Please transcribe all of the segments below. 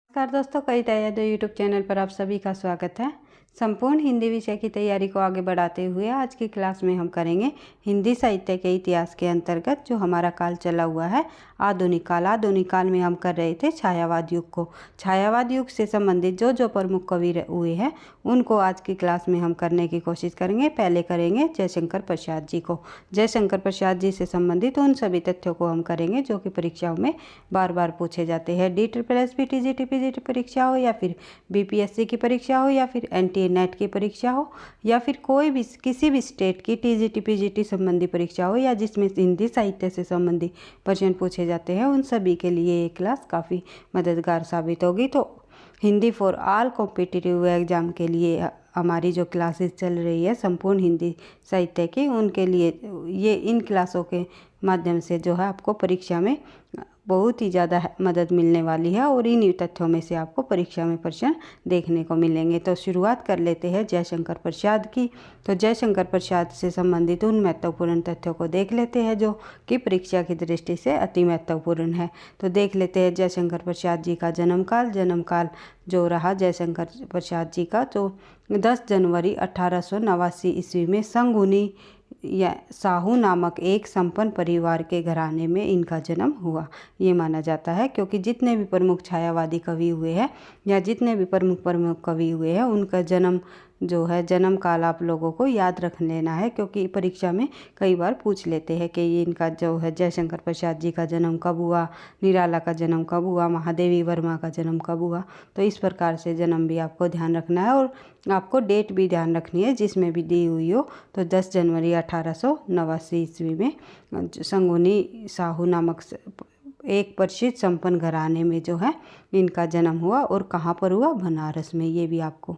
नमस्कार दोस्तों, कई तैयारी यूट्यूब चैनल पर आप सभी का स्वागत है। संपूर्ण हिंदी विषय की तैयारी को आगे बढ़ाते हुए आज की क्लास में हम करेंगे हिंदी साहित्य के इतिहास के अंतर्गत जो हमारा काल चला हुआ है आधुनिक काल। आधुनिक काल में हम कर रहे थे छायावाद युग को। छायावाद युग से संबंधित जो जो प्रमुख कवि हुए हैं उनको आज की क्लास में हम करने की कोशिश करेंगे। पहले करेंगे जयशंकर प्रसाद जी को। जयशंकर प्रसाद जी से संबंधित उन सभी तथ्यों को हम करेंगे जो कि परीक्षाओं में बार बार पूछे जाते हैं। DSSS TGT PGT परीक्षा हो या फिर BPSC की परीक्षा हो या फिर NTA नेट की परीक्षा हो या फिर कोई भी किसी भी स्टेट की TGT PGT संबंधी परीक्षा हो या जिसमें हिंदी साहित्य से संबंधी प्रश्न पूछे जाते हैं, उन सभी के लिए ये क्लास काफ़ी मददगार साबित होगी। तो Hindi for all competitive exam के लिए हमारी जो क्लासेस चल रही है संपूर्ण हिंदी साहित्य की, उनके लिए ये इन क्लासों के माध्यम से जो है आपको परीक्षा में बहुत ही ज़्यादा मदद मिलने वाली है और इन तथ्यों में से आपको परीक्षा में प्रश्न देखने को मिलेंगे। तो शुरुआत कर लेते हैं जयशंकर प्रसाद की। तो जयशंकर प्रसाद से संबंधित उन महत्वपूर्ण तथ्यों को देख लेते हैं जो कि परीक्षा की दृष्टि से अति महत्वपूर्ण है। तो देख लेते हैं जयशंकर प्रसाद जी का जन्म काल जो रहा जयशंकर प्रसाद जी का, तो 10 जनवरी 1889 ईस्वी में संगुनी या साहू नामक एक संपन्न परिवार के घराने में इनका जन्म हुआ, ये माना जाता है। क्योंकि जितने भी प्रमुख छायावादी कवि हुए हैं या जितने भी प्रमुख कवि हुए हैं उनका जन्म जो है जन्म काल आप लोगों को याद रख लेना है, क्योंकि परीक्षा में कई बार पूछ लेते हैं कि ये इनका जो है जयशंकर प्रसाद जी का जन्म कब हुआ, निराला का जन्म कब हुआ, महादेवी वर्मा का जन्म कब हुआ। तो इस प्रकार से जन्म भी आपको ध्यान रखना है और आपको डेट भी ध्यान रखनी है जिसमें भी दी हुई हो। तो 10 जनवरी 1889 ईस्वी में संगुनी साहू नामक एक प्रसिद्ध संपन्न घराने में जो है इनका जन्म हुआ। और कहाँ पर हुआ? बनारस में। ये भी आपको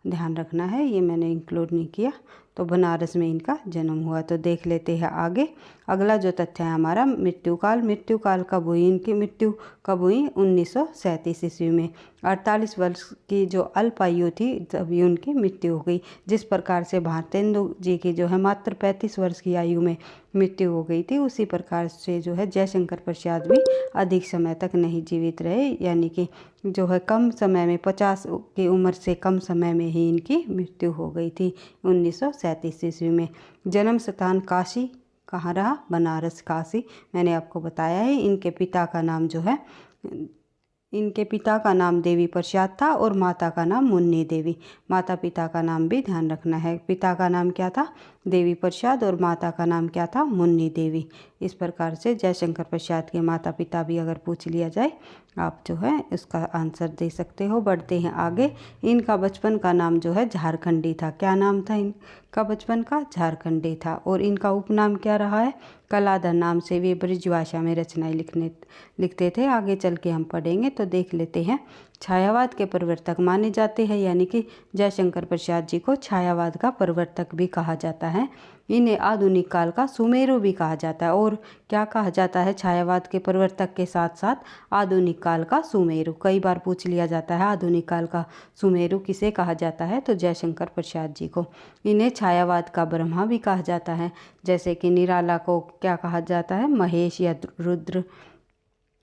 ध्यान रखना है, ये मैंने इंक्लूड नहीं किया। तो बनारस में इनका जन्म हुआ। तो देख लेते हैं आगे। अगला जो तथ्य है हमारा मृत्यु काल कब हुई? इनकी मृत्यु कब हुई? 1937 ईस्वी में। 48 वर्ष की जो अल्पायु थी तभी उनकी मृत्यु हो गई। जिस प्रकार से भारतेंदु जी की जो है मात्र 35 वर्ष की आयु में मृत्यु हो गई थी, उसी प्रकार से जो है जयशंकर प्रसाद भी अधिक समय तक नहीं जीवित रहे, यानी कि जो है कम समय में 50 की उम्र से कम समय में ही इनकी मृत्यु हो गई थी 1937 ईस्वी में। जन्म स्थान काशी कहाँ रहा? बनारस, काशी मैंने आपको बताया है। इनके पिता का नाम देवी प्रसाद था और माता का नाम मुन्नी देवी। माता पिता का नाम भी ध्यान रखना है। पिता का नाम क्या था? देवी प्रसाद और माता का नाम क्या था? मुन्नी देवी। इस प्रकार से जयशंकर प्रसाद के माता पिता भी अगर पूछ लिया जाए आप जो है उसका आंसर दे सकते हो। बढ़ते हैं आगे। इनका बचपन का नाम जो है झारखंडी था। क्या नाम था इनका बचपन का? झारखंडी था। और इनका उपनाम क्या रहा है? कलाधर नाम से वे ब्रज भाषा में रचनाएं लिखते थे। आगे चल के हम पढ़ेंगे। तो देख लेते हैं। छायावाद के प्रवर्तक माने जाते हैं, यानी कि जयशंकर प्रसाद जी को छायावाद का प्रवर्तक भी कहा जाता है। इन्हें आधुनिक काल का सुमेरु भी कहा जाता है। और क्या कहा जाता है? छायावाद के प्रवर्तक के साथ साथ आधुनिक काल का सुमेरु। कई बार पूछ लिया जाता है आधुनिक काल का सुमेरु किसे कहा जाता है? तो जयशंकर प्रसाद जी को। इन्हें छायावाद का ब्रह्मा भी कहा जाता है। जैसे कि निराला को क्या कहा जाता है? महेश या रुद्र,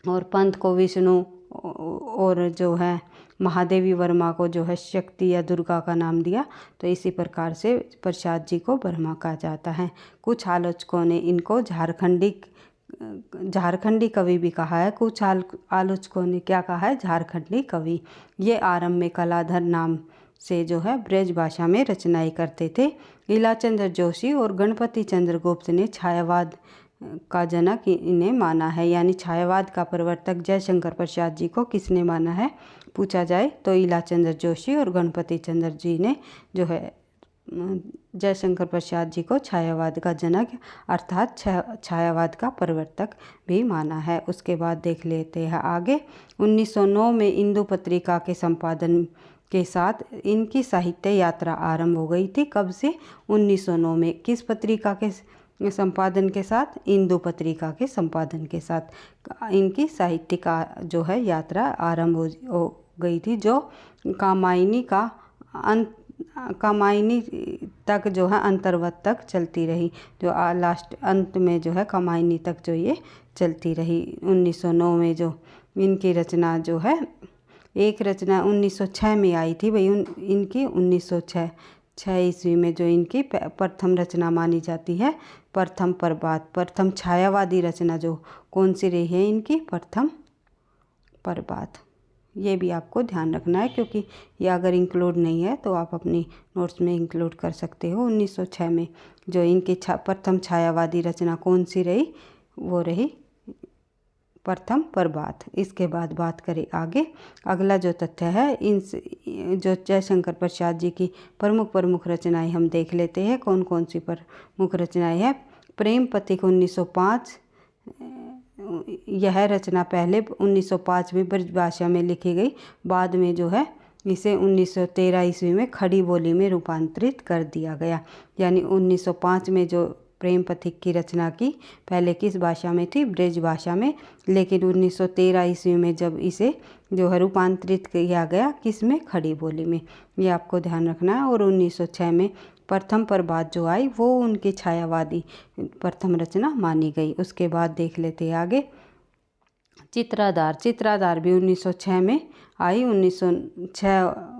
और पंत को विष्णु, और जो है महादेवी वर्मा को जो है शक्ति या दुर्गा का नाम दिया। तो इसी प्रकार से प्रसाद जी को ब्रह्मा कहा जाता है। कुछ आलोचकों ने इनको झारखंडी कवि भी कहा है। कुछ आलोचकों ने क्या कहा है? झारखंडी कवि। ये आरंभ में कलाधर नाम से जो है ब्रज भाषा में रचनाएं करते थे। लीलाचंद्र जोशी और गणपति चंद्र गुप्त ने छायावाद का जनक इन्हें माना है। यानी छायावाद का प्रवर्तक जयशंकर प्रसाद जी को किसने माना है पूछा जाए तो लीलाचंद्र जोशी और गणपति चंद्र जी ने जो है जयशंकर प्रसाद जी को छायावाद का जनक अर्थात छायावाद का प्रवर्तक भी माना है। उसके बाद देख लेते हैं आगे। 1909 में इंदु पत्रिका के संपादन के साथ इनकी साहित्य यात्रा आरंभ हो गई थी। कब से? 1909 में। किस पत्रिका के संपादन के साथ? इंदु पत्रिका के संपादन के साथ इनकी साहित्य का जो है यात्रा आरंभ हो गई थी, जो कामायनी तक जो है अंतर्वत तक चलती रही। जो लास्ट अंत में जो है कामायनी तक जो ये चलती रही। 1909 में जो इनकी रचना जो है एक रचना 1906 में आई थी भाई, इनकी 1906 ईस्वी में जो इनकी प्रथम रचना मानी जाती है, प्रथम प्रभात, प्रथम छायावादी रचना जो कौन सी रही है इनकी, प्रथम प्रभात। ये भी आपको ध्यान रखना है, क्योंकि ये अगर इंक्लूड नहीं है तो आप अपनी नोट्स में इंक्लूड कर सकते हो। 1906 में जो इनकी प्रथम छायावादी रचना कौन सी रही, वो रही प्रथम प्रभात। इसके बाद बात करें आगे, अगला जो तथ्य है, इन जो जयशंकर प्रसाद जी की प्रमुख रचनाएं हम देख लेते हैं। कौन कौन सी प्रमुख रचनाएं हैं। प्रेम पथिक 1905, यह रचना पहले 1905 में ब्रजभाषा में लिखी गई, बाद में जो है इसे 1913 ईस्वी में खड़ी बोली में रूपांतरित कर दिया गया। यानी 1905 में जो प्रेम पथिक की रचना की, पहले किस भाषा में थी, ब्रज भाषा में, लेकिन 1913 ईस्वी में जब इसे जो है रूपांतरित किया गया, किस में, खड़ी बोली में। ये आपको ध्यान रखना है। और 1906 में प्रथम प्रभात जो आई वो उनकी छायावादी प्रथम रचना मानी गई। उसके बाद देख लेते हैं आगे, चित्राधार भी 1906 में आई। 1906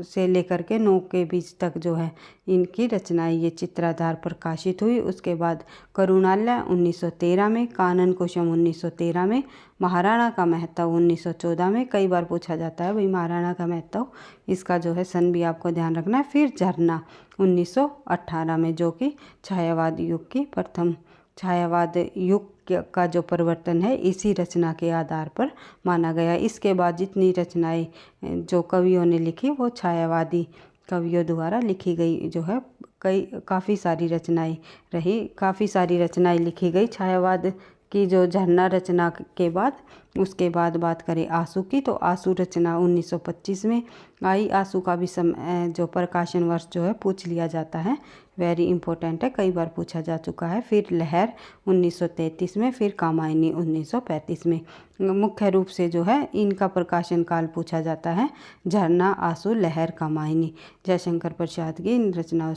से लेकर के 9 के बीच तक जो है इनकी रचनाएं ये चित्राधार प्रकाशित हुई। उसके बाद करुणालय 1913 में, कानन कुसुम 1913 में, महाराणा का महत्व 1914 में। कई बार पूछा जाता है भाई महाराणा का महत्व, इसका जो है सन भी आपको ध्यान रखना है। फिर झरना 1918 में, जो कि छायावाद युग की प्रथम, छायावाद युग का जो परिवर्तन है इसी रचना के आधार पर माना गया। इसके बाद जितनी रचनाएं जो कवियों ने लिखी वो छायावादी कवियों द्वारा लिखी गई जो है, काफ़ी सारी रचनाएं रही, काफ़ी सारी रचनाएं लिखी गई छायावाद की जो झरना रचना के बाद। उसके बाद बात करें आंसू की, तो आंसू रचना 1925 में आई। आंसू का भी जो प्रकाशन वर्ष जो है पूछ लिया जाता है, वेरी इंपॉर्टेंट है, कई बार पूछा जा चुका है। फिर लहर 1933 में, फिर कामायनी 1935 में। मुख्य रूप से जो है इनका प्रकाशन काल पूछा जाता है, झरना, आंसू, लहर, कामायनी। जयशंकर प्रसाद की इन रचनाओं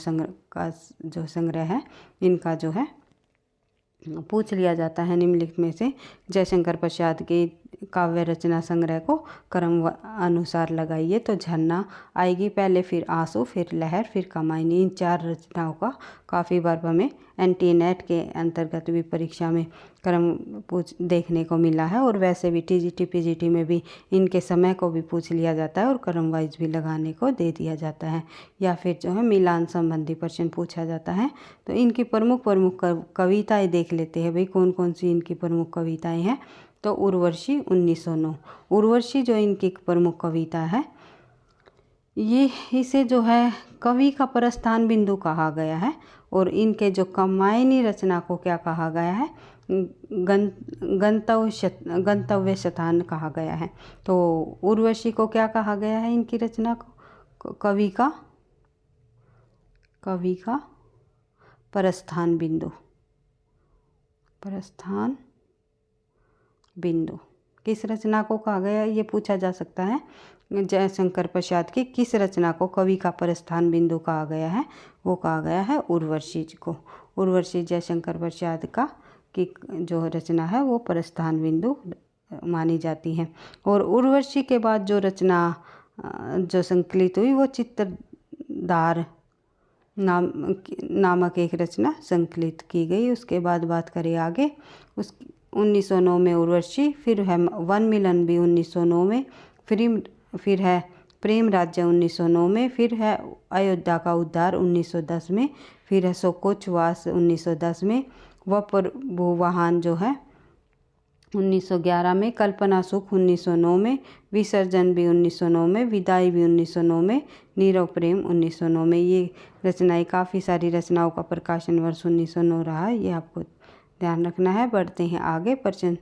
का जो संग्रह है, इनका जो है पूछ लिया जाता है निम्नलिखित में से जयशंकर प्रसाद की काव्य रचना संग्रह को क्रम अनुसार लगाइए। तो झरना आएगी पहले, फिर आंसू, फिर लहर, फिर कामायनी। इन 4 रचनाओं का काफ़ी बार हमें एंटी-नेट के अंतर्गत भी परीक्षा में क्रम देखने को मिला है, और वैसे भी टीजीटी पीजीटी में भी इनके समय को भी पूछ लिया जाता है और क्रम वाइज भी लगाने को दे दिया जाता है, या फिर जो है मिलान संबंधी प्रश्न पूछा जाता है। तो इनकी प्रमुख कविताएं देख लेते हैं भाई, कौन कौन सी इनकी प्रमुख कविताएं हैं। तो उर्वशी 1909, उर्वशी जो इनकी प्रमुख कविता है, ये इसे जो है कवि का प्रस्थान बिंदु कहा गया है। और इनके जो कामायनी रचना को क्या कहा गया है, गंतव्य स्थान कहा गया है। तो उर्वशी को क्या कहा गया है, इनकी रचना को कवि का प्रस्थान बिंदु किस रचना को कहा गया, ये पूछा जा सकता है। जयशंकर प्रसाद की किस रचना को कवि का प्रस्थान बिंदु कहा गया है, वो कहा गया है उर्वशी को। उर्वशी जयशंकर प्रसाद का की जो रचना है वो प्रस्थान बिंदु मानी जाती है। और उर्वशी के बाद जो रचना जो संकलित हुई वो चित्रधार नामक एक रचना संकलित की गई। उसके बाद बात करें आगे, 1909 में उर्वशी, फिर है वन मिलन भी 1909 में, फिर है प्रेम राज्य 1909 में, फिर है अयोध्या का उद्धार 1910 में, फिर है शोकोच्छ्वास 1910 में, वपुर्वाहन जो है 1911 में, कल्पना सुख 1909 में, विसर्जन भी 1909 में, विदाई भी 1909 में, नीरव प्रेम 1909 में। ये रचनाएं, काफ़ी सारी रचनाओं का प्रकाशन वर्ष 1909 रहा है, ये आपको ध्यान रखना है। बढ़ते हैं आगे, प्रश्न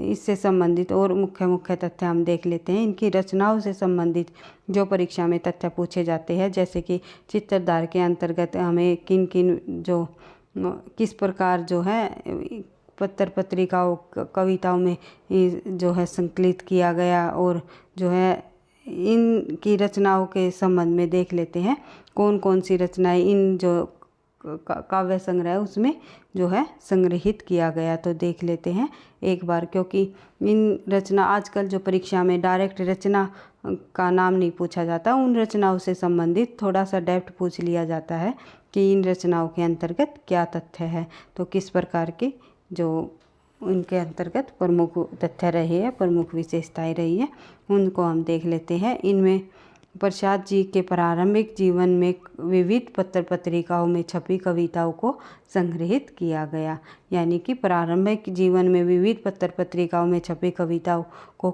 इससे संबंधित और मुख्य तथ्य हम देख लेते हैं। इनकी रचनाओं से संबंधित जो परीक्षा में तथ्य पूछे जाते हैं, जैसे कि चित्रधार के अंतर्गत हमें जो किस प्रकार जो है पत्र पत्रिकाओं कविताओं में जो है संकलित किया गया, और जो है इनकी रचनाओं के संबंध में देख लेते हैं कौन कौन सी रचनाएं इन जो काव्य संग्रह उसमें जो है संग्रहित किया गया। तो देख लेते हैं एक बार, क्योंकि इन रचना आजकल जो परीक्षा में डायरेक्ट रचना का नाम नहीं पूछा जाता, उन रचनाओं से संबंधित थोड़ा सा डेप्थ पूछ लिया जाता है कि इन रचनाओं के अंतर्गत क्या तथ्य है। तो किस प्रकार की जो उनके अंतर्गत प्रमुख तथ्य रहे हैं, प्रमुख विशेषताएं रही हैं, उनको हम देख लेते हैं। इनमें प्रसाद जी के प्रारंभिक जीवन में विविध पत्र पत्रिकाओं में छपी कविताओं को संग्रहित किया गया, यानी कि प्रारंभिक जीवन में विविध पत्र पत्रिकाओं में छपी कविताओं को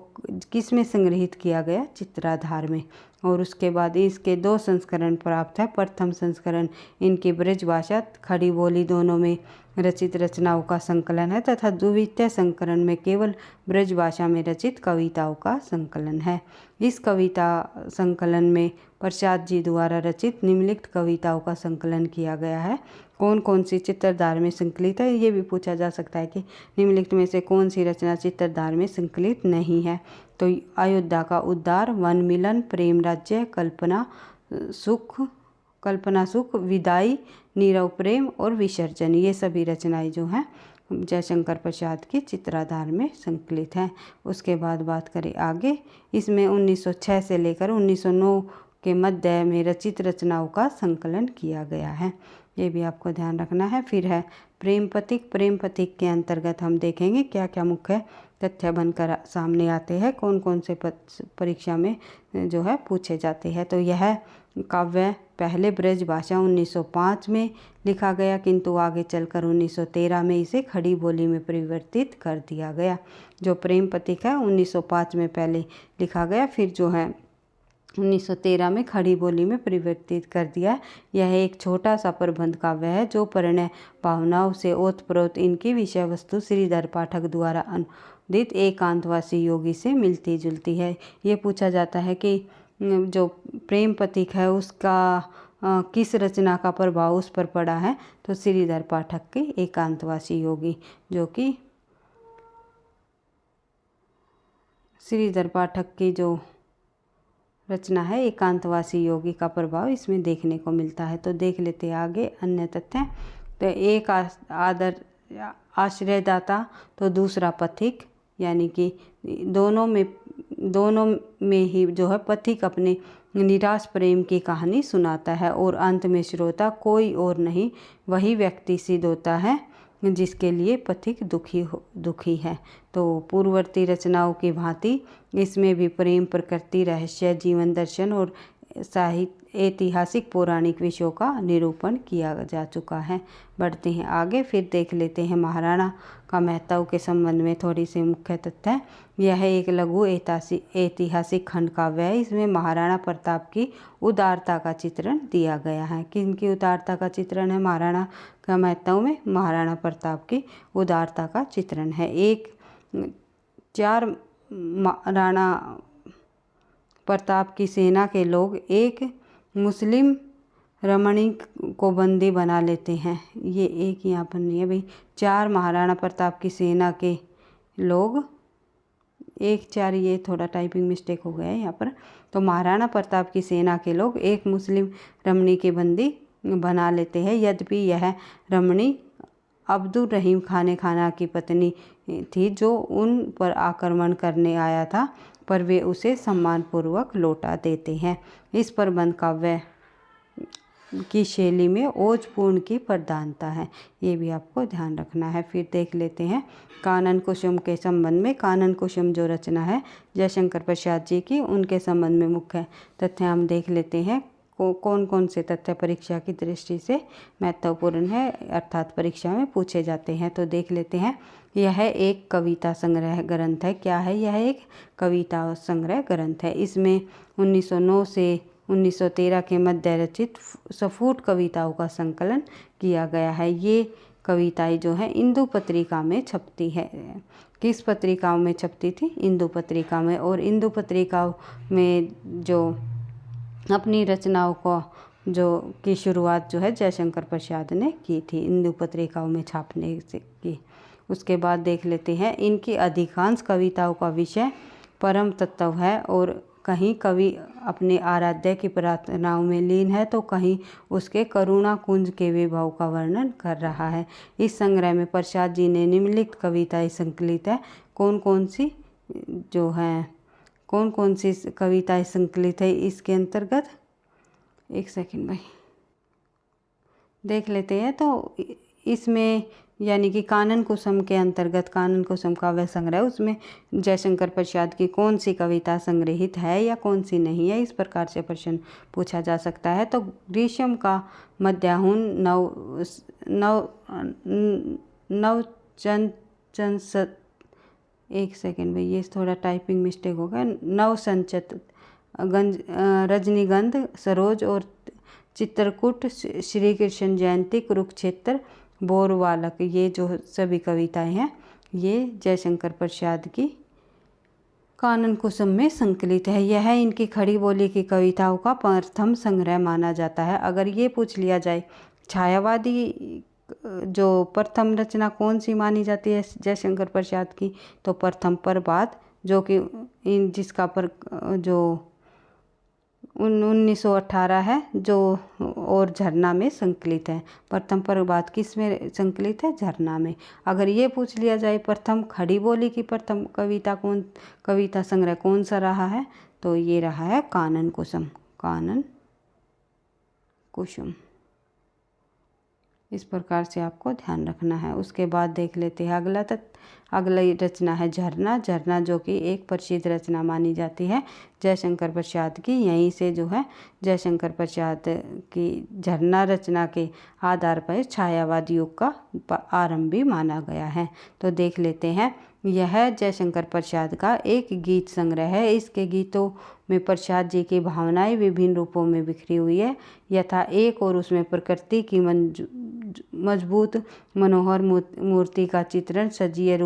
किस में संग्रहित किया गया, चित्राधार में। और उसके बाद इसके 2 संस्करण प्राप्त है। प्रथम संस्करण इनकी ब्रजभाषा खड़ी बोली दोनों में रचित रचनाओं का संकलन है तथा द्वितीय संस्करण में केवल ब्रजभाषा में रचित कविताओं का संकलन है। इस कविता संकलन में प्रसाद जी द्वारा रचित निम्नलिखित कविताओं का संकलन किया गया है। कौन कौन सी चित्रधार में संकलित है, ये भी पूछा जा सकता है कि निम्नलिखित में से कौन सी रचना चित्रधार में संकलित नहीं है। तो अयोध्या का उद्धार, वन मिलन, प्रेम राज्य, कल्पना सुख, विदाई, नीरव प्रेम और विसर्जन, ये सभी रचनाएं जो हैं जयशंकर प्रसाद की चित्राधार में संकलित हैं। उसके बाद बात करें आगे, इसमें 1906 से लेकर 1909 के मध्य में रचित रचनाओं का संकलन किया गया है, ये भी आपको ध्यान रखना है। फिर है प्रेम पथिक। प्रेम पथिक के अंतर्गत हम देखेंगे क्या क्या मुख्य तथ्य बनकर सामने आते हैं, कौन कौन से परीक्षा में जो है पूछे जाते हैं। तो यह काव्य पहले ब्रजभाषा 1905 में लिखा गया, किंतु आगे चलकर 1913 में इसे खड़ी बोली में परिवर्तित कर दिया गया। जो प्रेम पथिक है 1905 में पहले लिखा गया, फिर जो है 1913 में खड़ी बोली में परिवर्तित कर दिया। यह एक छोटा सा प्रबंध काव्य है जो प्रणय भावनाओं से ओतप्रोत इनकी विषय वस्तु श्रीधर पाठक द्वारा अनुदित एकांतवासी योगी से मिलती जुलती है। ये पूछा जाता है कि जो प्रेम पथिक है उसका किस रचना का प्रभाव उस पर पड़ा है, तो श्रीधर पाठक के एकांतवासी योगी, जो कि श्रीधर पाठक की जो रचना है एकांतवासी योगी का प्रभाव इसमें देखने को मिलता है। तो देख लेते हैं आगे अन्य तथ्य। तो एक आश्रयदाता, तो दूसरा पथिक, यानी कि दोनों में ही जो है पथिक अपने निराश प्रेम की कहानी सुनाता है और अंत में श्रोता कोई और नहीं वही व्यक्ति सिद्ध होता है जिसके लिए पथिक दुखी है। तो पूर्ववर्ती रचनाओं की भांति इसमें भी प्रेम, प्रकृति, रहस्य, जीवन दर्शन और साहित्य, ऐतिहासिक पौराणिक विषयों का निरूपण किया जा चुका है। बढ़ते हैं आगे, फिर देख लेते हैं महाराणा का महत्व के संबंध में थोड़ी सी मुख्य तथ्य। यह एक लघु ऐतिहासिक खंड काव्य है। इसमें महाराणा प्रताप की उदारता का चित्रण दिया गया है। किनकी उदारता का चित्रण है महाराणा का महत्व में? महाराणा प्रताप की उदारता का चित्रण है। 4 राणा प्रताप की सेना के लोग एक मुस्लिम रमणी को बंदी बना लेते हैं। ये एक यहाँ पर नहीं है भाई, 4 महाराणा प्रताप की सेना के लोग 4, ये थोड़ा टाइपिंग मिस्टेक हो गया है यहाँ पर। तो महाराणा प्रताप की सेना के लोग एक मुस्लिम रमणी के बंदी बना लेते हैं। यद्यपि यह रमणी अब्दुल रहीम खाना की पत्नी थी जो उन पर आक्रमण करने आया था, पर वे उसे सम्मानपूर्वक लौटा देते हैं। इस प्रबंध काव्य की शैली में ओजपूर्ण की प्रधानता है, ये भी आपको ध्यान रखना है। फिर देख लेते हैं कानन कुसुम के संबंध में। कानन कुसुम जो रचना है जयशंकर प्रसाद जी की, उनके संबंध में मुख्य तथ्य हम देख लेते हैं। कौन कौन से तथ्य परीक्षा की दृष्टि से महत्वपूर्ण है, अर्थात परीक्षा में पूछे जाते हैं। तो देख लेते हैं। यह एक कविता संग्रह ग्रंथ है। क्या है? यह एक कविता संग्रह ग्रंथ है। इसमें 1909 से 1913 के मध्य रचित सफूट कविताओं का संकलन किया गया है। ये कविताएं जो है इंदु पत्रिका में छपती है। किस पत्रिकाओं में छपती थी? इंदु पत्रिका में। और इंदु पत्रिकाओं में जो अपनी रचनाओं को की शुरुआत जो है जयशंकर प्रसाद ने की थी, इंदु पत्रिकाओं में छापने से की। उसके बाद देख लेते हैं इनकी अधिकांश कविताओं का विषय परम तत्व है और कहीं कवि अपने आराध्य की प्रार्थनाओं में लीन है तो कहीं उसके करुणा कुंज के विभव का वर्णन कर रहा है। इस संग्रह में प्रसाद जी ने निम्नलिखित कविताएं संकलित है। कौन कौन सी जो हैं? कौन कौन सी कविताएं संकलित है इसके अंतर्गत, एक सेकंड भाई देख लेते हैं। तो इसमें यानी कि कानन कुसुम के अंतर्गत, कानन कुसुम काव्य संग्रह, उसमें जयशंकर प्रसाद की कौन सी कविता संग्रहित है या कौन सी नहीं है, इस प्रकार से प्रश्न पूछा जा सकता है। तो ग्रीष्म का मध्याह्न नवचंचत, एक सेकेंड भाई ये थोड़ा टाइपिंग मिस्टेक हो गया, नवसंचत रजनीगंध, सरोज और चित्रकूट, श्री कृष्ण जयंती, कुरुक्षेत्र, बोरवालक, ये जो सभी कविताएं हैं ये जयशंकर प्रसाद की कानन कुसुम में संकलित है। यह इनकी खड़ी बोली की कविताओं का प्रथम संग्रह माना जाता है। अगर ये पूछ लिया जाए छायावादी जो प्रथम रचना कौन सी मानी जाती है जयशंकर प्रसाद की, तो प्रथम प्रभात, जो कि जिसका पर जो 1918 है, जो और झरना में संकलित है। प्रथम प्रभात किस में संकलित है, झरना में। अगर ये पूछ लिया जाए प्रथम खड़ी बोली की प्रथम कविता संग्रह कौन सा रहा है, तो ये रहा है कानन कुसुम, कानन कुसुम। इस प्रकार से आपको ध्यान रखना है। उसके बाद देख लेते हैं अगली रचना है झरना। झरना जो कि एक प्रसिद्ध रचना मानी जाती है जयशंकर प्रसाद की। यहीं से जो है जयशंकर प्रसाद की झरना रचना के आधार पर छायावाद युग का आरंभ भी माना गया है। तो देख लेते हैं, यह जयशंकर प्रसाद का एक गीत संग्रह है। इसके गीतों में प्रसाद जी की भावनाएं विभिन्न रूपों में बिखरी हुई है। यथा एक और उसमें प्रकृति की मजबूत मनोहर मूर्ति का चित्रण सजीव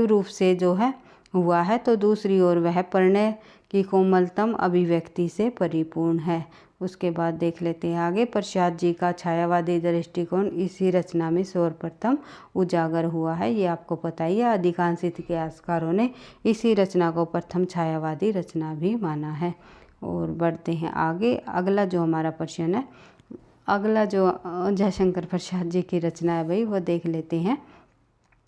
रूप से जो है हुआ है, तो दूसरी ओर वह प्रणय की कोमलतम अभिव्यक्ति से परिपूर्ण है। उसके बाद देख लेते हैं आगे, प्रसाद जी का छायावादी दृष्टिकोण इसी रचना में सर्वप्रथम उजागर हुआ है। ये आपको पता ही है, अधिकांश इतिहासकारों ने इसी रचना को प्रथम छायावादी रचना भी माना है। और बढ़ते हैं आगे, अगला जो हमारा प्रश्न है, अगला जो जयशंकर प्रसाद जी की रचना है भाई वो देख लेते हैं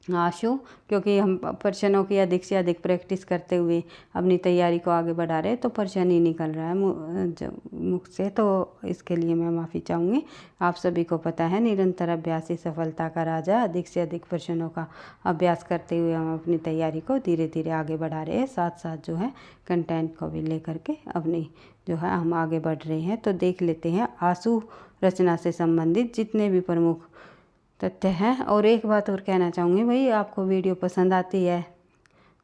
आशु। क्योंकि हम प्रश्नों की अधिक से अधिक प्रैक्टिस करते हुए अपनी तैयारी को आगे बढ़ा रहे हैं, तो प्रश्न ही निकल रहा है मुख से, तो इसके लिए मैं माफ़ी चाहूँगी। आप सभी को पता है निरंतर अभ्यास ही सफलता का राजा। अधिक से अधिक प्रश्नों का अभ्यास करते हुए हम अपनी तैयारी को धीरे धीरे आगे बढ़ा रहे हैं, साथ साथ जो है कंटेंट को भी लेकर के अपनी जो है हम आगे बढ़ रहे हैं। तो देख लेते हैं आशु रचना से संबंधित जितने भी प्रमुख तथ्य हैं। और एक बात और कहना चाहूँगी भाई, आपको वीडियो पसंद आती है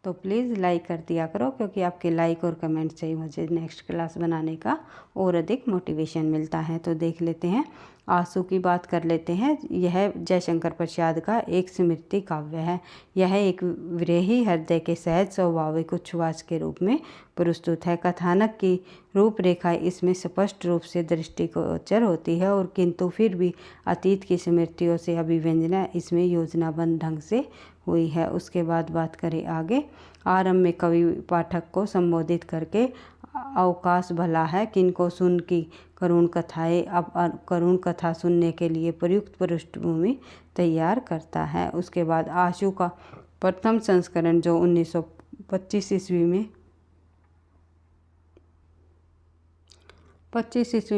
तो प्लीज़ लाइक कर दिया करो, क्योंकि आपके लाइक और कमेंट से ही मुझे नेक्स्ट क्लास बनाने का और अधिक मोटिवेशन मिलता है। तो देख लेते हैं आंसू की बात कर लेते हैं। यह जयशंकर प्रसाद का एक स्मृति काव्य है। यह एक विरही हृदय के सहज स्वाभाविक उच्छ्वास के रूप में प्रस्तुत है। कथानक की रूपरेखा इसमें स्पष्ट रूप से दृष्टिगोचर होती है, और किंतु फिर भी अतीत की स्मृतियों से अभिव्यंजना इसमें योजनाबद्ध ढंग से हुई है। उसके बाद बात करें आगे, आरंभ में कवि पाठक को संबोधित करके अवकाश भला है किनको सुन की करुण कथाएं, अब करुण कथा सुनने के लिए प्रयुक्त पृष्ठभूमि तैयार करता है। उसके बाद आशु का प्रथम संस्करण जो 1925 ईस्वी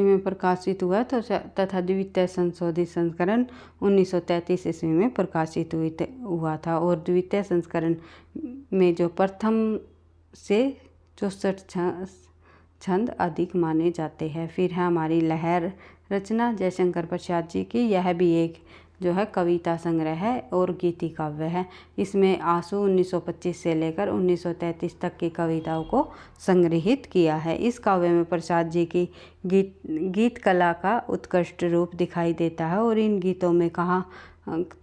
में प्रकाशित हुआ तथा द्वितीय संशोधित संस्करण 1933 ईस्वी में प्रकाशित हुआ था। और द्वितीय संस्करण में जो प्रथम से 64 छंद अधिक माने जाते हैं। फिर है हमारी लहर रचना जयशंकर प्रसाद जी की। यह भी एक जो है कविता संग्रह है और गीति काव्य है। इसमें आंसू 1925 से लेकर 1933 तक की कविताओं को संग्रहित किया है। इस काव्य में प्रसाद जी की गीत कला का उत्कृष्ट रूप दिखाई देता है, और इन गीतों में कहाँ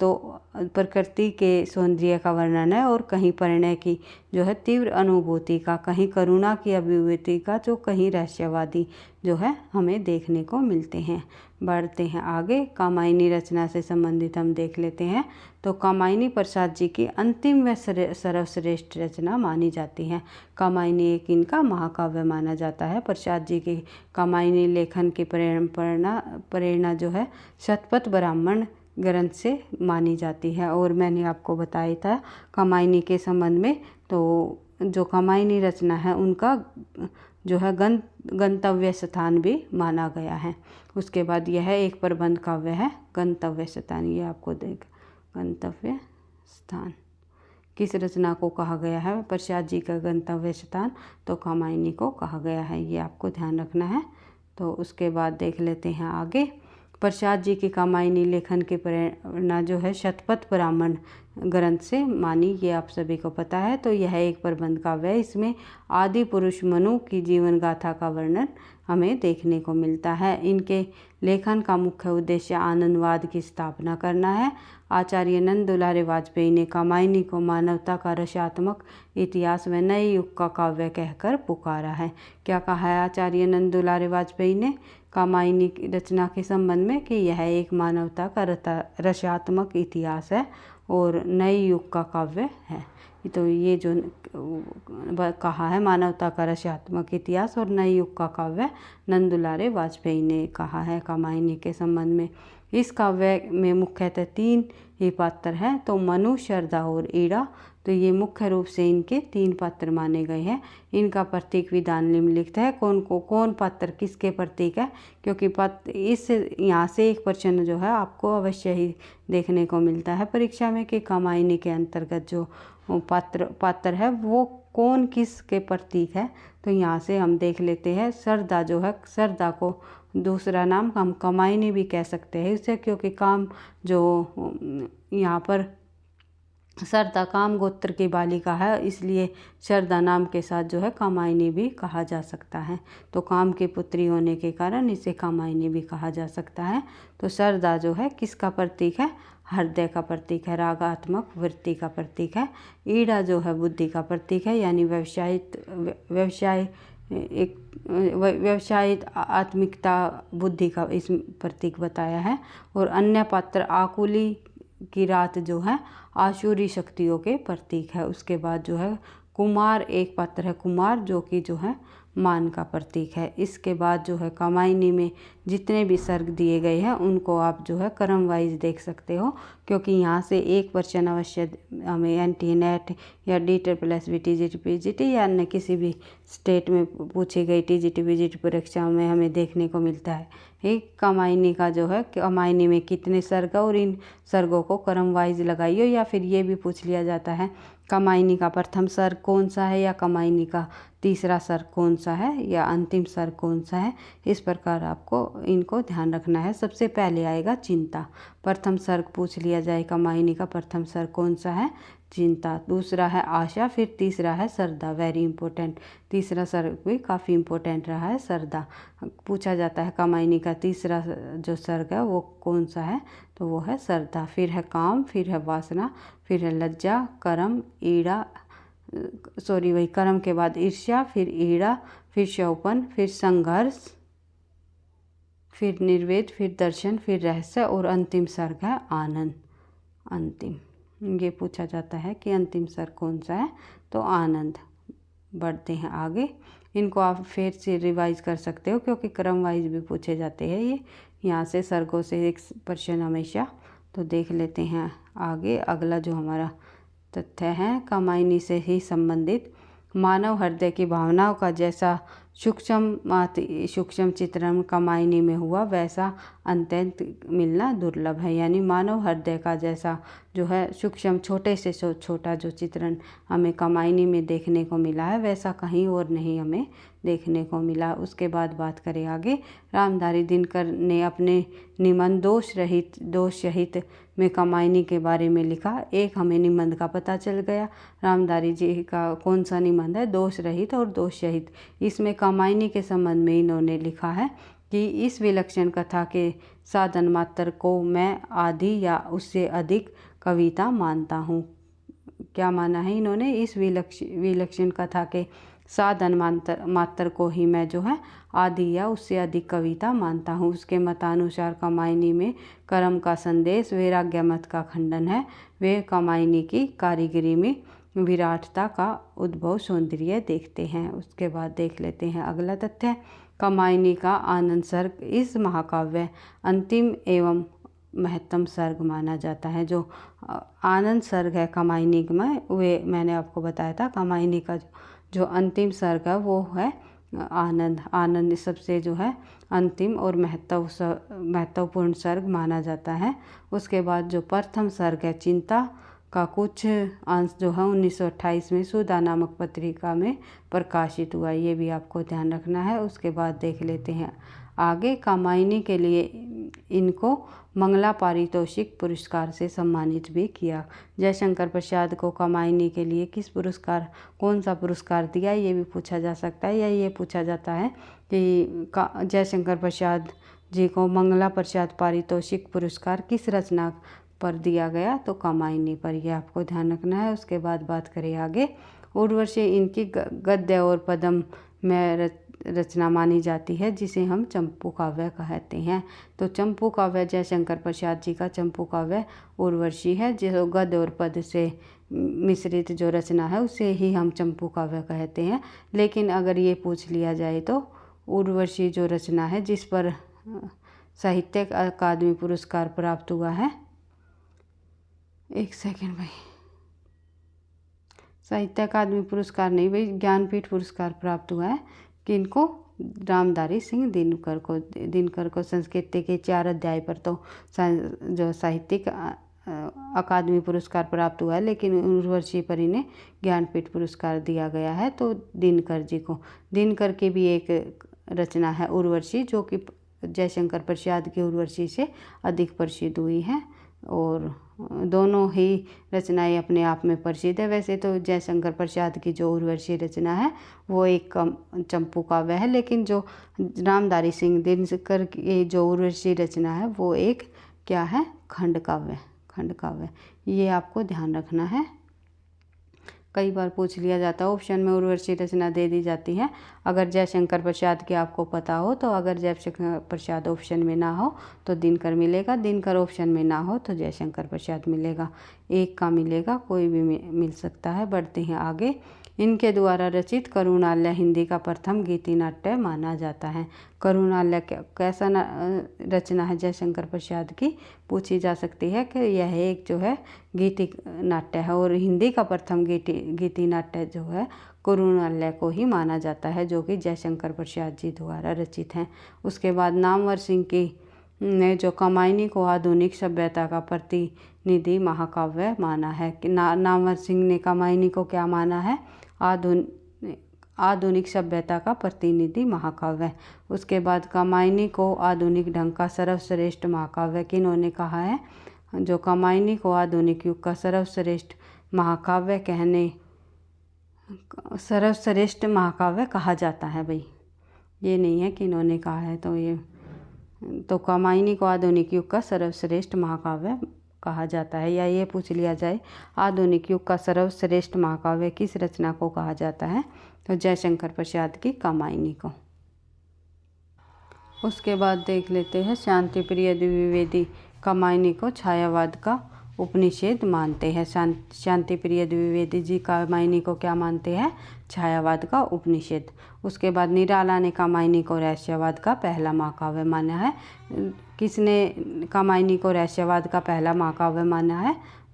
तो प्रकृति के सौंदर्य का वर्णन है, और कहीं प्रणय की जो है तीव्र अनुभूति का, कहीं करुणा की अभिव्यक्ति का, जो कहीं रहस्यवादी जो है हमें देखने को मिलते हैं। बढ़ते हैं आगे, कामायनी रचना से संबंधित हम देख लेते हैं। तो कामायनी प्रसाद जी की अंतिम व सर्वश्रेष्ठ रचना मानी जाती है। कामायनी एक इनका महाकाव्य माना जाता है। प्रसाद जी की कामायनी लेखन की प्रेरणा जो है शतपथ ब्राह्मण ग्रंथ से मानी जाती है। और मैंने आपको बताया था कामायनी के संबंध में, तो जो कामायनी रचना है उनका जो है गंतव्य स्थान भी माना गया है। उसके बाद यह एक प्रबंध काव्य है। गंतव्य स्थान, ये आपको देख, गंतव्य स्थान किस रचना को कहा गया है? प्रसाद जी का गंतव्य स्थान तो कामायनी को कहा गया है, ये आपको ध्यान रखना है। तो उसके बाद देख लेते हैं आगे। प्रसाद जी की कामायनी लेखन की प्रेरणा जो है शतपथ ब्राह्मण ग्रंथ से मानी, ये आप सभी को पता है। तो यह एक प्रबंध काव्य है। इसमें आदि पुरुष मनु की जीवन गाथा का वर्णन हमें देखने को मिलता है। इनके लेखन का मुख्य उद्देश्य आनंदवाद की स्थापना करना है। आचार्य नंद दुलारे वाजपेयी ने कामायनी को मानवता का रसात्मक इतिहास व नए युग का काव्य कहकर पुकारा है। क्या कहा है आचार्य नंद दुलारे वाजपेयी ने कामायनी की रचना के संबंध में? कि यह एक मानवता का रसात्मक इतिहास है और नए युग का काव्य है। तो ये जो कहा है मानवता का रसात्मक इतिहास और नए युग का काव्य, नंद दुलारे वाजपेयी ने कहा है कामायनी के संबंध में। इस काव्य में मुख्यतः 3 ही पात्र हैं, तो मनु, शारदा और ईड़ा। तो ये मुख्य रूप से इनके 3 पात्र माने गए हैं। इनका प्रतीक विधान निम्नलिखित है। कौन पात्र किसके प्रतीक है? क्योंकि इस यहाँ से एक प्रश्न जो है आपको अवश्य ही देखने को मिलता है परीक्षा में कि कामायनी के अंतर्गत जो पात्र है वो कौन किसके प्रतीक है। तो यहाँ से हम देख लेते हैं। शारदा जो है, शारदा को दूसरा नाम हम कामायनी भी कह सकते हैं इसे, क्योंकि काम जो यहाँ पर शारदा काम गोत्र की बालिका है, इसलिए शारदा नाम के साथ जो है कामायनी भी कहा जा सकता है। तो काम की पुत्री होने के कारण इसे कामायनी भी कहा जा सकता है। तो शारदा जो है किसका प्रतीक है? हृदय का प्रतीक है, रागात्मक वृत्ति का प्रतीक है। ईड़ा जो है बुद्धि का प्रतीक है, यानी व्यवसायित आत्मिकता बुद्धि का इस प्रतीक बताया है। और अन्य पात्र आकुली की रात जो है आसुरी शक्तियों के प्रतीक है। उसके बाद जो है कुमार एक पात्र है, कुमार जो कि जो है मान का प्रतीक है। इसके बाद जो है कामायनी में जितने भी सर्ग दिए गए हैं उनको आप जो है क्रम वाइज देख सकते हो, क्योंकि यहाँ से एक क्वेश्चन अवश्य हमें एनटी नेट या DSSBT TGT PGT या अन्य किसी भी स्टेट में पूछी गई TGT PGT परीक्षा में हमें देखने को मिलता है। एक कामायनी का जो है कामायनी में कितने सर्ग और इन सर्गों को क्रम वाइज लगाइए, या फिर ये भी पूछ लिया जाता है कामायनी का प्रथम सर्ग कौन सा है, या कामायनी का तीसरा सर्ग कौन सा है, या अंतिम सर्ग कौन सा है। इस प्रकार आपको इनको ध्यान रखना है। सबसे पहले आएगा चिंता। प्रथम सर्ग पूछ लिया जाए कामायनी का प्रथम सर्ग कौन सा है? चिंता। दूसरा है आशा, फिर तीसरा है श्रद्धा। वेरी इंपॉर्टेंट, तीसरा सर्ग भी काफ़ी इंपॉर्टेंट रहा है, श्रद्धा। पूछा जाता है कामायनी का तीसरा जो सर्ग है वो कौन सा है? तो वो है श्रद्धा। फिर है काम, फिर है वासना, फिर है लज्जा, कर्म, ईड़ा, वही कर्म के बाद ईर्ष्या, फिर ईड़ा, फिर शौपन, फिर संघर्ष, फिर निर्वेद, फिर दर्शन, फिर रहस्य और अंतिम सर्ग है आनंद। अंतिम ये पूछा जाता है कि अंतिम सर्ग कौन सा है? तो आनंद। बढ़ते हैं आगे। इनको आप फिर से रिवाइज कर सकते हो, क्योंकि क्रम वाइज भी पूछे जाते हैं ये। यहाँ से सर्गों से एक प्रश्न हमेशा। तो देख लेते हैं आगे। अगला जो हमारा तथ्य है कामायनी से ही संबंधित, मानव हृदय की भावनाओं का जैसा सूक्ष्म चित्रण कामायनी में हुआ वैसा अत्यंत मिलना दुर्लभ है। यानी मानव हृदय का जैसा जो है सूक्ष्म छोटे से छोटा जो चित्रण हमें कामायनी में देखने को मिला है वैसा कहीं और नहीं हमें देखने को मिला। उसके बाद बात करें आगे। रामधारी दिनकर ने अपने निबंध दोष सहित में कामायनी के बारे में लिखा। एक हमें निबंध का पता चल गया, रामधारी जी का कौन सा निबंध है? दोष रहित और दोष सहित। इसमें कामायनी के संबंध में इन्होंने लिखा है कि इस विलक्षण कथा के साधन मात्र को मैं आधी या उससे अधिक कविता मानता हूँ। क्या माना है इन्होंने? इस विलक्षण कथा के साधन मात्र को ही मैं जो है आधी या उससे अधिक कविता मानता हूँ। उसके मतानुसार कामायनी में कर्म का संदेश वैराग्य मत का खंडन है। वे कामायनी की कारीगरी में विराटता का उद्भव सौंदर्य देखते हैं। उसके बाद देख लेते हैं अगला तथ्य। कामायनी का आनंद सर्ग इस महाकाव्य अंतिम एवं महत्तम सर्ग माना जाता है। जो आनंद सर्ग है कामायनी में, वे मैंने आपको बताया था, कामायनी का जो अंतिम सर्ग है वो है आनंद। आनंद सबसे जो है अंतिम और महत्वपूर्ण सर्ग माना जाता है। उसके बाद जो प्रथम सर्ग है चिंता का कुछ अंश जो है 1928 में सुधा नामक पत्रिका में प्रकाशित हुआ, ये भी आपको ध्यान रखना है। उसके बाद देख लेते हैं आगे। कामायनी के लिए इनको मंगला पारितोषिक पुरस्कार से सम्मानित भी किया। जयशंकर प्रसाद को कामायनी के लिए कौन सा पुरस्कार दिया, ये भी पूछा जा सकता है। या ये पूछा जाता है कि जयशंकर प्रसाद जी को मंगला प्रसाद पारितोषिक पुरस्कार किस रचना पर दिया गया, तो कामायनी पर, यह आपको ध्यान रखना है। उसके बाद बात करें आगे। उर्वशी इनकी गद्य और पद्य में रचना मानी जाती है, जिसे हम चंपू काव्य कहते हैं। तो चंपू काव्य जयशंकर प्रसाद जी का चंपू काव्य उर्वशी है, जो गद्य और पद्य से मिश्रित जो रचना है उसे ही हम चंपू काव्य कहते हैं। लेकिन अगर ये पूछ लिया जाए तो उर्वशी जो रचना है जिस पर साहित्य अकादमी पुरस्कार प्राप्त हुआ है, एक सेकेंड भाई, साहित्य अकादमी पुरस्कार नहीं भाई, ज्ञानपीठ पुरस्कार प्राप्त हुआ है किनको, रामधारी सिंह दिनकर को संस्कृत के 4 अध्याय पर तो जो साहित्यिक अकादमी पुरस्कार प्राप्त हुआ है, लेकिन उर्वशी पर इन्हें ज्ञानपीठ पुरस्कार दिया गया है। तो दिनकर जी को, दिनकर की भी एक रचना है उर्वशी, जो कि जयशंकर प्रसाद की उर्वशी से अधिक प्रसिद्ध हुई है, और दोनों ही रचनाएं अपने आप में प्रसिद्ध है। वैसे तो जयशंकर प्रसाद की जो उर्वशी रचना है वो एक चंपू काव्य है, लेकिन जो रामधारी सिंह दिनकर की जो उर्वशी रचना है वो एक क्या है, खंड काव्य। ये आपको ध्यान रखना है। कई बार पूछ लिया जाता है, ऑप्शन में उर्वशी रचना दे दी जाती है अगर जयशंकर प्रसाद की आपको पता हो, तो अगर जयशंकर प्रसाद ऑप्शन में ना हो तो दिनकर मिलेगा, दिनकर ऑप्शन में ना हो तो जयशंकर प्रसाद मिलेगा, एक का मिलेगा, कोई भी मिल सकता है। बढ़ते हैं आगे। इनके द्वारा रचित करुणालय हिंदी का प्रथम गीति नाट्य माना जाता है। करुणालय कैसा रचना है जयशंकर प्रसाद की, पूछी जा सकती है कि यह एक जो है गीति नाट्य है, और हिंदी का प्रथम गीति नाट्य जो है करुणालय को ही माना जाता है, जो कि जयशंकर प्रसाद जी द्वारा रचित हैं। उसके बाद नामवर सिंह की ने जो कामायनी को आधुनिक सभ्यता का प्रतिनिधि महाकाव्य माना है कि नामवर सिंह ने कामायनी को क्या माना है, आधुनिक सभ्यता का प्रतिनिधि महाकाव्य। उसके बाद कामायनी को आधुनिक ढंग का सर्वश्रेष्ठ महाकाव्य किन्होंने कहा है, जो कामायनी को आधुनिक युग का सर्वश्रेष्ठ महाकाव्य कहा जाता है भाई, ये नहीं है कि इन्होंने कहा है। तो कामायनी को आधुनिक युग का सर्वश्रेष्ठ महाकाव्य कहा जाता है। या ये पूछ लिया जाए आधुनिक युग का सर्वश्रेष्ठ महाकाव्य किस रचना को कहा जाता है, तो जयशंकर प्रसाद की कामायनी को। उसके बाद देख लेते हैं शांति प्रिय द्विवेदी कामायनी को छायावाद का उपनिषेध मानते हैं। शांति प्रिय द्विवेदी जी कामायनी को क्या मानते हैं, छायावाद का उपनिषेध। उसके बाद निराला ने कामायनी को रहस्यवाद का पहला महाकाव्य माना है। किसने कामायनी को रहस्यवाद का पहला महाकाव्य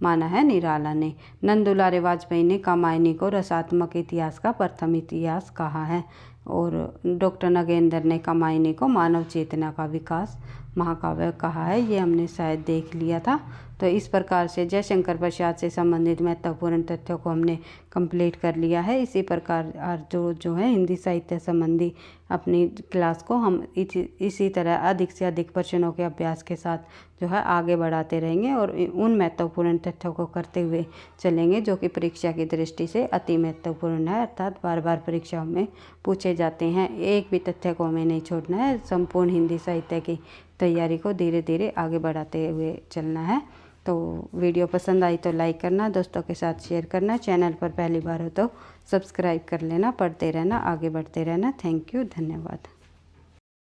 माना है निराला ने। नंद दुलारे वाजपेयी ने कामायनी को रसात्मक इतिहास का प्रथम इतिहास कहा है, और डॉक्टर नगेंद्र ने कामायनी को मानव चेतना का विकास महाकाव्य कहा है। ये हमने शायद देख लिया था। तो इस प्रकार से जयशंकर प्रसाद से संबंधित महत्वपूर्ण तथ्यों को हमने कंप्लीट कर लिया है। इसी प्रकार जो है हिंदी साहित्य संबंधी अपनी क्लास को हम इसी तरह अधिक से अधिक प्रश्नों के अभ्यास के साथ जो है आगे बढ़ाते रहेंगे, और उन महत्वपूर्ण तथ्यों को करते हुए चलेंगे जो कि परीक्षा की दृष्टि से अति महत्वपूर्ण है, अर्थात बार बार परीक्षाओं में पूछे जाते हैं। एक भी तथ्य को हमें नहीं छोड़ना है। संपूर्ण हिंदी साहित्य की तैयारी को धीरे धीरे आगे बढ़ाते हुए चलना है। तो वीडियो पसंद आई तो लाइक करना, दोस्तों के साथ शेयर करना, चैनल पर पहली बार हो तो सब्सक्राइब कर लेना, पढ़ते रहना, आगे बढ़ते रहना। थैंक यू, धन्यवाद।